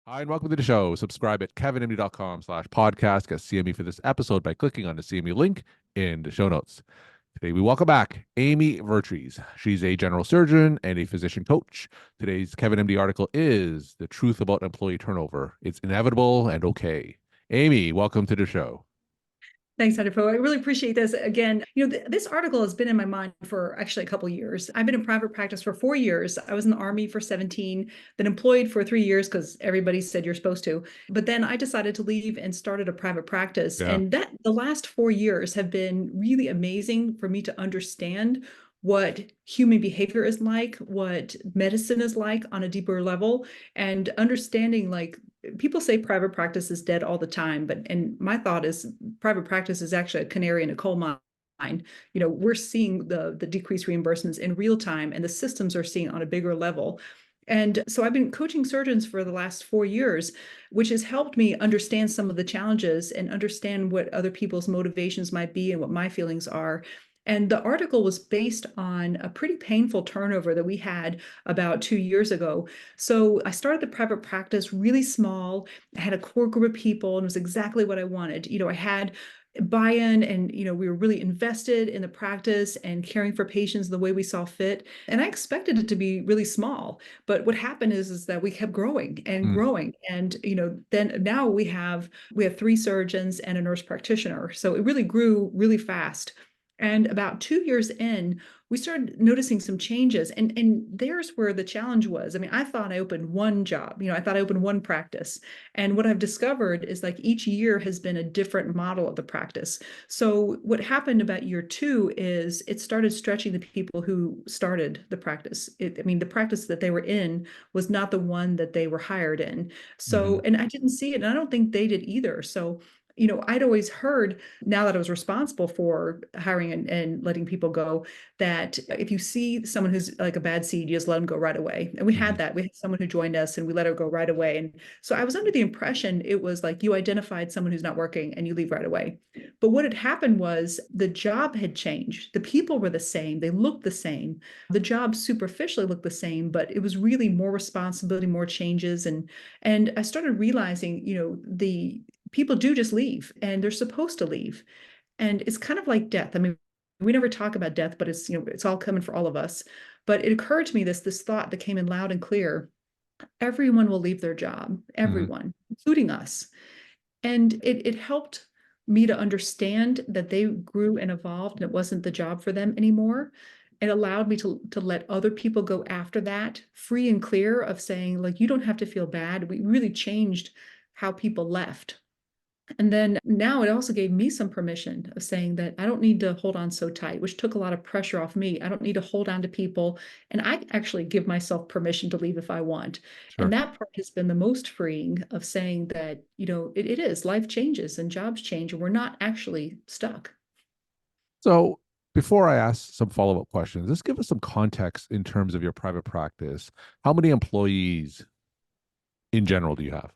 Hi, and welcome to the show. Subscribe at kevinmd.com/podcast. Get CME for this episode by clicking on the CME link in the show notes. Today, we welcome back Amy Vertrees. She's a general surgeon and a physician coach. Today's KevinMD article is The Truth About Employee Turnover. It's inevitable and okay. Amy, welcome to the show. Thanks, Hunter. I really appreciate this. Again, this article has been in my mind for actually a couple of years. I've been in private practice for 4 years. I was in the Army for 17, then employed for 3 years because everybody said you're supposed to. But then I decided to leave and started a private practice. Yeah. And that the last 4 years have been really amazing for me to understand what human behavior is like, what medicine is like on a deeper level, and understanding like people say private practice is dead all the time, and my thought is private practice is actually a canary in a coal mine. We're seeing the decreased reimbursements in real time, and the systems are seeing on a bigger level. And so I've been coaching surgeons for the last 4 years, which has helped me understand some of the challenges and understand what other people's motivations might be and what my feelings are. And the article was based on a pretty painful turnover that we had about 2 years ago. So I started the private practice really small. I had a core group of people, and it was exactly what I wanted. I had buy-in, and we were really invested in the practice and caring for patients the way we saw fit. And I expected it to be really small, but what happened is that we kept growing and Mm. growing. And then now we have three surgeons and a nurse practitioner. So it really grew really fast. And about 2 years in, we started noticing some changes. And there's where the challenge was. I mean, I thought I opened one job, I thought I opened one practice. And what I've discovered is like each year has been a different model of the practice. So what happened about year two is it started stretching the people who started the practice. The practice that they were in was not the one that they were hired in. Hmm. So, and I didn't see it, and I don't think they did either. So, I'd always heard, now that I was responsible for hiring and letting people go, that if you see someone who's like a bad seed, you just let them go right away. And we Hmm. had that. We had someone who joined us and we let her go right away. And so I was under the impression it was like you identified someone who's not working and you leave right away. But what had happened was the job had changed. The people were the same. They looked the same. The job superficially looked the same, but it was really more responsibility, more changes. And I started realizing, the people do just leave and they're supposed to leave. And it's kind of like death. I mean, we never talk about death, but it's all coming for all of us. But it occurred to me this thought that came in loud and clear. Everyone will leave their job, Hmm. everyone, including us. And it helped me to understand that they grew and evolved and it wasn't the job for them anymore. It allowed me to let other people go after that, free and clear of saying, like, you don't have to feel bad. We really changed how people left. And then now it also gave me some permission of saying that I don't need to hold on so tight, which took a lot of pressure off me. I don't need to hold on to people. And I actually give myself permission to leave if I want. And Sure. that part has been the most freeing of saying that, it is life changes and jobs change and we're not actually stuck. So, before I ask some follow-up questions, let's give us some context in terms of your private practice. How many employees in general do you have?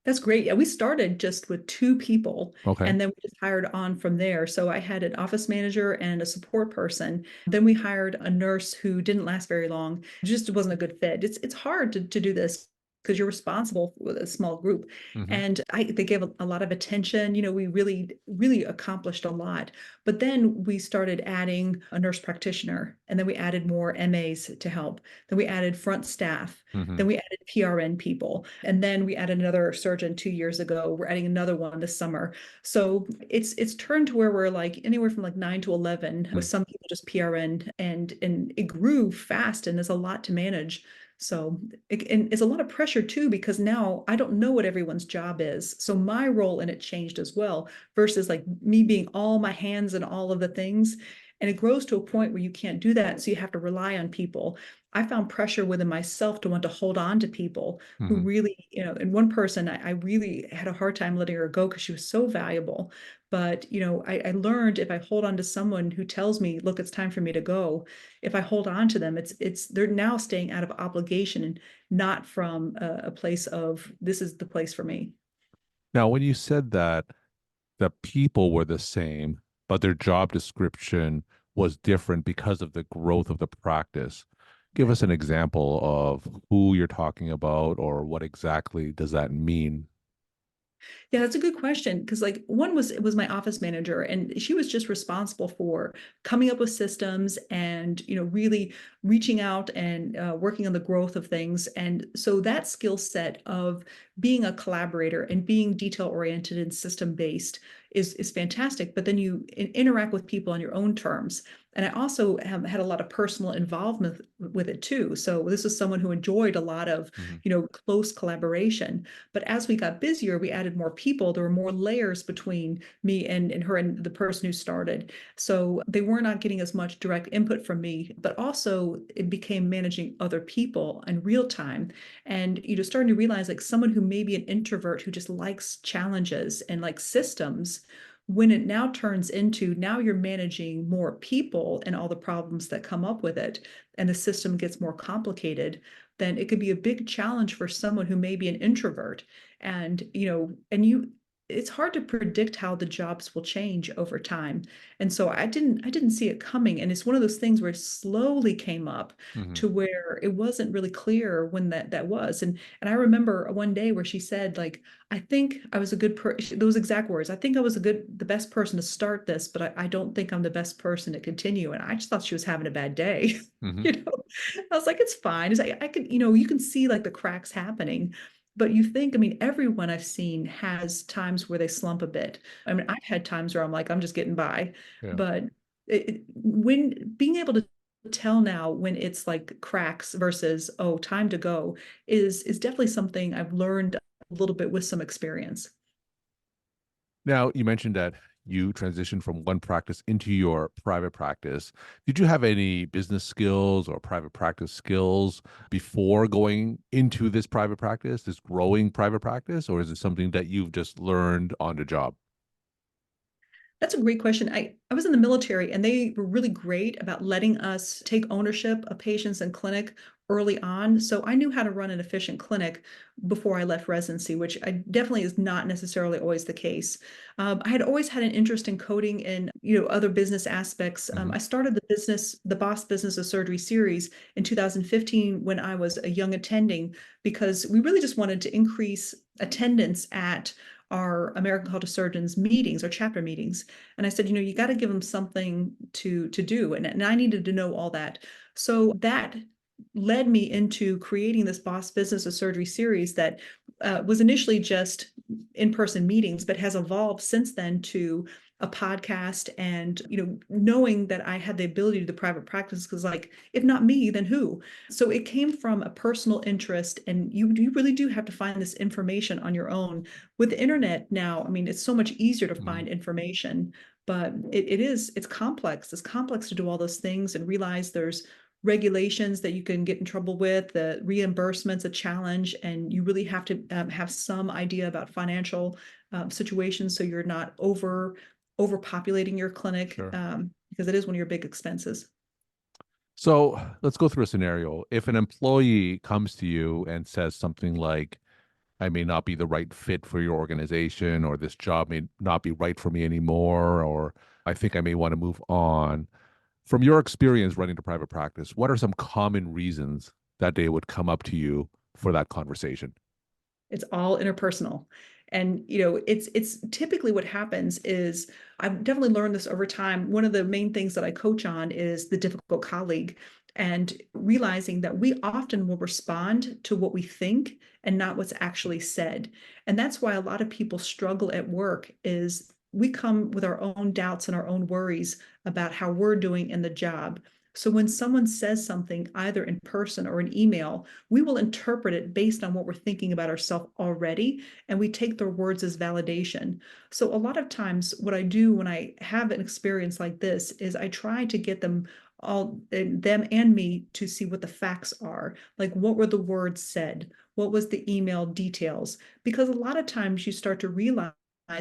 That's great. Yeah, we started just with two people Okay. and then we just hired on from there. So I had an office manager and a support person. Then we hired a nurse who didn't last very long. It just wasn't a good fit. It's hard to do this because you're responsible with a small group. Hmm. And they gave a lot of attention. We really, really accomplished a lot. But then we started adding a nurse practitioner, and then we added more MAs to help. Then we added front staff. Hmm. Then we added PRN people. And then we added another surgeon 2 years ago. We're adding another one this summer. So it's turned to where we're like anywhere from like 9 to 11 with some people just PRN, and it grew fast and there's a lot to manage. So and it's a lot of pressure too, because now I don't know what everyone's job is. So my role in it changed as well, versus like me being all my hands and all of the things. And it grows to a point where you can't do that. So you have to rely on people. I found pressure within myself to want to hold on to people who Hmm. really, and one person, I really had a hard time letting her go because she was so valuable. But, I learned if I hold on to someone who tells me, look, it's time for me to go, if I hold on to them, they're now staying out of obligation and not from a place of this is the place for me. Now, when you said that the people were the same, but their job description was different because of the growth of the practice, give us an example of who you're talking about or what exactly does that mean? Yeah, that's a good question. Because like one was it was my office manager, and she was just responsible for coming up with systems and really reaching out and working on the growth of things. And so that skill set of being a collaborator and being detail oriented and system based is fantastic. But then you interact with people on your own terms. And I also have had a lot of personal involvement with it too. So this is someone who enjoyed a lot of Mhm. close collaboration. But as we got busier, we added more people. There were more layers between me and her and the person who started. So they were not getting as much direct input from me, but also it became managing other people in real time. And starting to realize like someone who may be an introvert who just likes challenges and like systems, when it now turns into now you're managing more people and all the problems that come up with it, and the system gets more complicated, then it could be a big challenge for someone who may be an introvert. And it's hard to predict how the jobs will change over time. And so I didn't see it coming. And it's one of those things where it slowly came up Mhm. to where it wasn't really clear when that was. And I remember one day where she said, like, I think I was a good person, those exact words. I think I was the best person to start this, but I don't think I'm the best person to continue. And I just thought she was having a bad day. Mhm. you know, I was like, it's fine. It's like, I could, you can see like the cracks happening, but you think, I mean, everyone I've seen has times where they slump a bit. I mean, I've had times where I'm like, I'm just getting by, Yeah. but when being able to tell now when it's like cracks versus, oh, time to go is definitely something I've learned a little bit with some experience. Now, you mentioned that you transitioned from one practice into your private practice. Did you have any business skills or private practice skills before going into this private practice, this growing private practice, or is it something that you've just learned on the job? That's a great question. I was in the military and they were really great about letting us take ownership of patients and clinic early on. So I knew how to run an efficient clinic before I left residency, which I definitely is not necessarily always the case. I had always had an interest in coding and other business aspects. Hmm. I started the Boss Business of Surgery series in 2015 when I was a young attending, because we really just wanted to increase attendance at our American College of Surgeons meetings or chapter meetings. And I said, you got to give them something to do. And I needed to know all that. So that led me into creating this Boss Business of Surgery series that was initially just in-person meetings, but has evolved since then to a podcast. And knowing that I had the ability to do the private practice, because like, if not me, then who? So it came from a personal interest, and you really do have to find this information on your own. With the internet now, I mean, it's so much easier to Hmm. find information, but it's complex. It's complex to do all those things and realize there's regulations that you can get in trouble with. The reimbursement's a challenge, and you really have to have some idea about financial situations so you're not overpopulating your clinic, Sure. because it is one of your big expenses. So let's go through a scenario. If an employee comes to you and says something like, I may not be the right fit for your organization, or this job may not be right for me anymore, or I think I may want to move on. From your experience running the private practice, what are some common reasons that they would come up to you for that conversation? It's all interpersonal. And it's typically what happens is, I've definitely learned this over time. One of the main things that I coach on is the difficult colleague, and realizing that we often will respond to what we think and not what's actually said. And that's why a lot of people struggle at work, is we come with our own doubts and our own worries about how we're doing in the job. So when someone says something either in person or an email, we will interpret it based on what we're thinking about ourselves already, and we take their words as validation. So a lot of times what I do when I have an experience like this is I try to get them and me to see what the facts are. Like, what were the words said? What was the email details? Because a lot of times you start to realize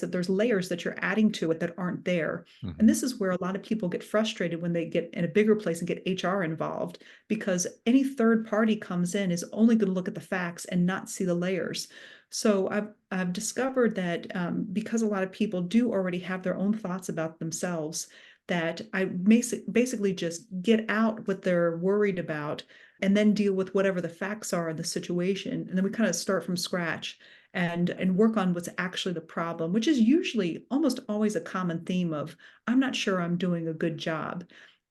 that there's layers that you're adding to it that aren't there. And Hmm. this is where a lot of people get frustrated when they get in a bigger place and get HR involved, because any third party comes in is only going to look at the facts and not see the layers. So I've discovered that because a lot of people do already have their own thoughts about themselves, that I basically just get out what they're worried about and then deal with whatever the facts are in the situation. And then we kind of start from scratch and work on what's actually the problem, which is usually almost always a common theme of, I'm not sure I'm doing a good job.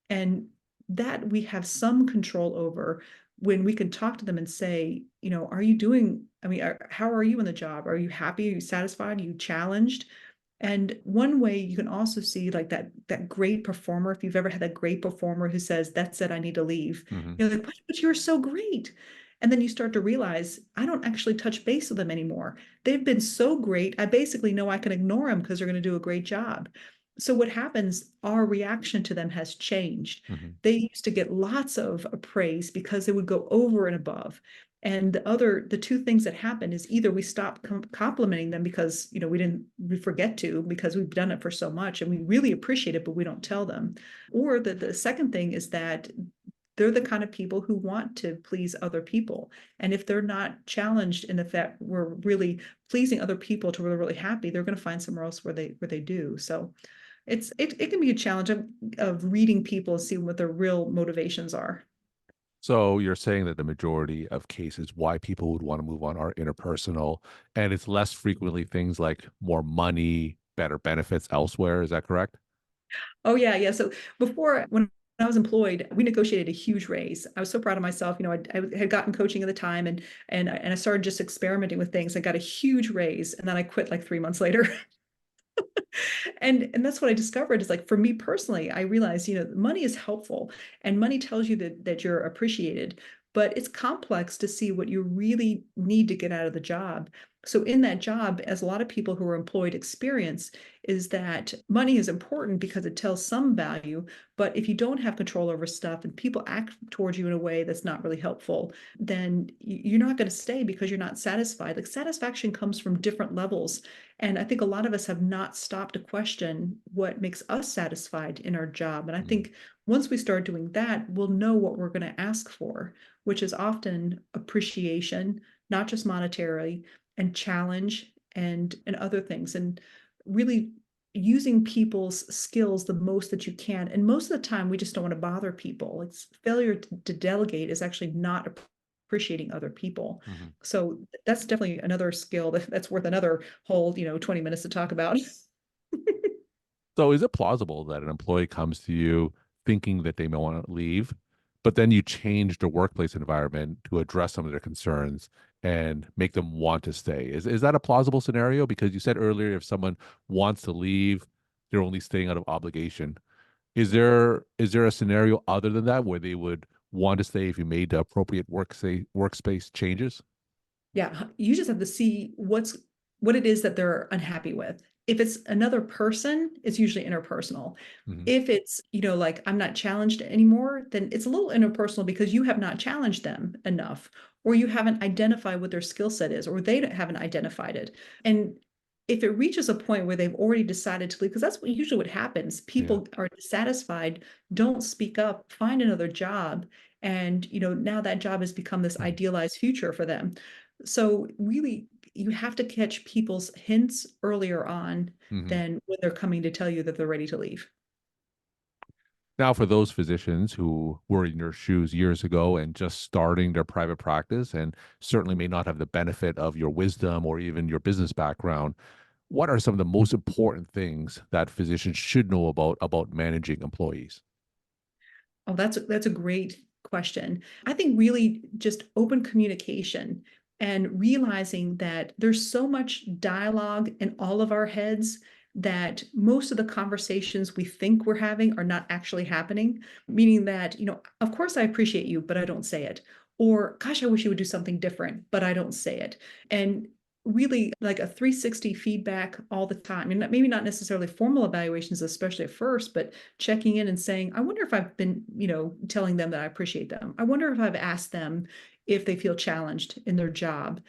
And that we have some control over when we can talk to them and say, are you doing, how are you in the job? Are you happy? Are you satisfied? Are you challenged? And one way you can also see like that great performer, if you've ever had that great performer who says, that's it, I need to leave. Hmm. You're like, but you're so great. And then you start to realize, I don't actually touch base with them anymore. They've been so great. I basically know I can ignore them because they're going to do a great job. So what happens, our reaction to them has changed. Hmm. They used to get lots of praise because they would go over and above. And the two things that happen is either we stop complimenting them because, we forget to because we've done it for so much and we really appreciate it, but we don't tell them. Or the second thing is that they're the kind of people who want to please other people. And if they're not challenged in the fact we're really pleasing other people to where they're really happy, they're going to find somewhere else where they do. So it can be a challenge of reading people and see what their real motivations are. So you're saying that the majority of cases why people would want to move on are interpersonal, and it's less frequently things like more money, better benefits elsewhere. Is that correct? Oh yeah, yeah. So before, when I was employed, we negotiated a huge raise. I was so proud of myself. I had gotten coaching at the time, and I started just experimenting with things. I got a huge raise, and then I quit like 3 months later. And that's what I discovered is like for me personally, I realized, money is helpful and money tells you that you're appreciated, but it's complex to see what you really need to get out of the job. So in that job, as a lot of people who are employed experience, is that money is important because it tells some value, but if you don't have control over stuff and people act towards you in a way that's not really helpful, then you're not going to stay because you're not satisfied. Like satisfaction comes from different levels. And I think a lot of us have not stopped to question what makes us satisfied in our job. And I Mhm. think once we start doing that, we'll know what we're going to ask for, which is often appreciation, not just monetarily, and challenge and other things. And really using people's skills the most that you can. And most of the time, we just don't want to bother people. It's failure to delegate is actually not appreciating other people. Mhm. So that's definitely another skill that's worth another whole, 20 minutes to talk about. So is it plausible that an employee comes to you thinking that they may want to leave, but then you change the workplace environment to address some of their concerns and make them want to stay? Is that a plausible scenario? Because you said earlier if someone wants to leave, they're only staying out of obligation. Is there a scenario other than that where they would want to stay if you made the appropriate workspace changes? Yeah, you just have to see what it is that they're unhappy with. If it's another person, it's usually interpersonal. Hmm. If it's, like I'm not challenged anymore, then it's a little interpersonal because you have not challenged them enough, or you haven't identified what their skill set is, or they haven't identified it. And if it reaches a point where they've already decided to leave, because that's usually what happens, Yeah. people are dissatisfied, don't speak up, find another job, and now that job has become this idealized future for them. So really, you have to catch people's hints earlier on Hmm. than when they're coming to tell you that they're ready to leave. Now, for those physicians who were in your shoes years ago and just starting their private practice and certainly may not have the benefit of your wisdom or even your business background, what are some of the most important things that physicians should know about managing employees? Oh, that's a great question. I think really just open communication and realizing that there's so much dialogue in all of our heads that most of the conversations we think we're having are not actually happening, meaning that, of course I appreciate you, but I don't say it. Or, gosh, I wish you would do something different, but I don't say it. And really like a 360 feedback all the time. And maybe not necessarily formal evaluations, especially at first, but checking in and saying, I wonder if I've been, telling them that I appreciate them. I wonder if I've asked them if they feel challenged in their job.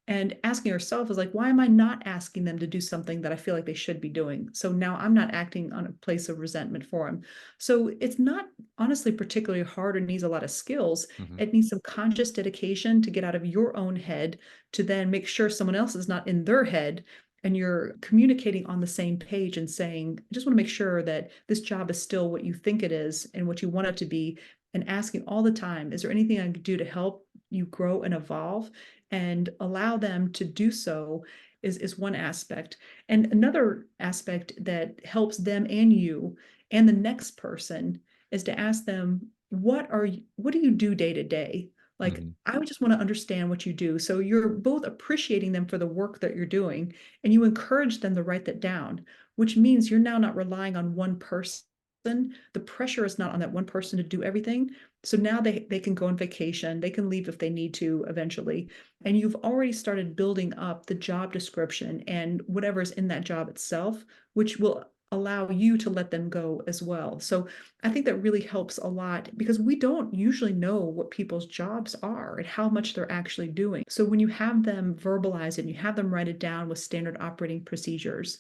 And asking yourself is like, why am I not asking them to do something that I feel like they should be doing? So now I'm not acting on a place of resentment for them. So it's not honestly particularly hard or needs a lot of skills. Hmm. It needs some conscious dedication to get out of your own head to then make sure someone else is not in their head and you're communicating on the same page and saying, I just want to make sure that this job is still what you think it is and what you want it to be, and asking all the time, is there anything I can do to help you grow and evolve, and allow them to do so is one aspect. And another aspect that helps them and you and the next person is to ask them, what do you do day to day? Like, Mhm. I would just want to understand what you do. So you're both appreciating them for the work that you're doing, and you encourage them to write that down, which means you're now not relying on one person. The pressure is not on that one person to do everything. So now they can go on vacation, they can leave if they need to eventually. And you've already started building up the job description and whatever's in that job itself, which will allow you to let them go as well. So I think that really helps a lot, because we don't usually know what people's jobs are and how much they're actually doing. So when you have them verbalize it and you have them write it down with standard operating procedures,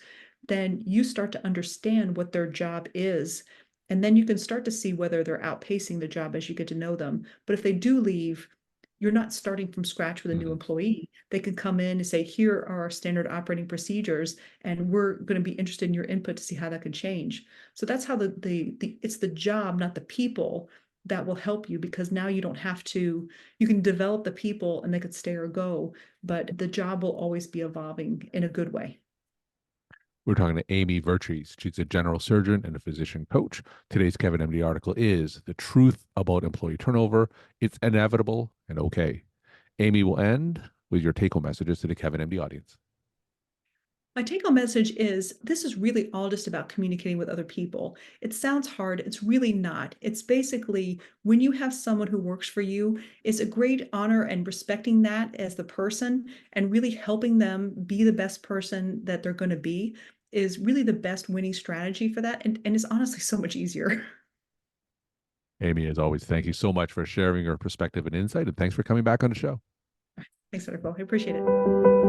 then you start to understand what their job is. And then you can start to see whether they're outpacing the job as you get to know them. But if they do leave, you're not starting from scratch with a new Mhm. employee. They can come in and say, here are our standard operating procedures, and we're going to be interested in your input to see how that can change. So that's how the it's the job, not the people, that will help you, because now you don't have to, you can develop the people and they could stay or go, but the job will always be evolving in a good way. We're talking to Amy Vertrees. She's a general surgeon and a physician coach. Today's Kevin MD article is The Truth About Employee Turnover. It's Inevitable and Okay. Amy will end with your take home messages to the Kevin MD audience. My take home message is, this is really all just about communicating with other people. It sounds hard. It's really not. It's basically, when you have someone who works for you, it's a great honor and respecting that as the person and really helping them be the best person that they're going to be is really the best winning strategy for that. And it's honestly so much easier. Amy, as always, thank you so much for sharing your perspective and insight, and thanks for coming back on the show. Thanks, Dr. Bo. I appreciate it.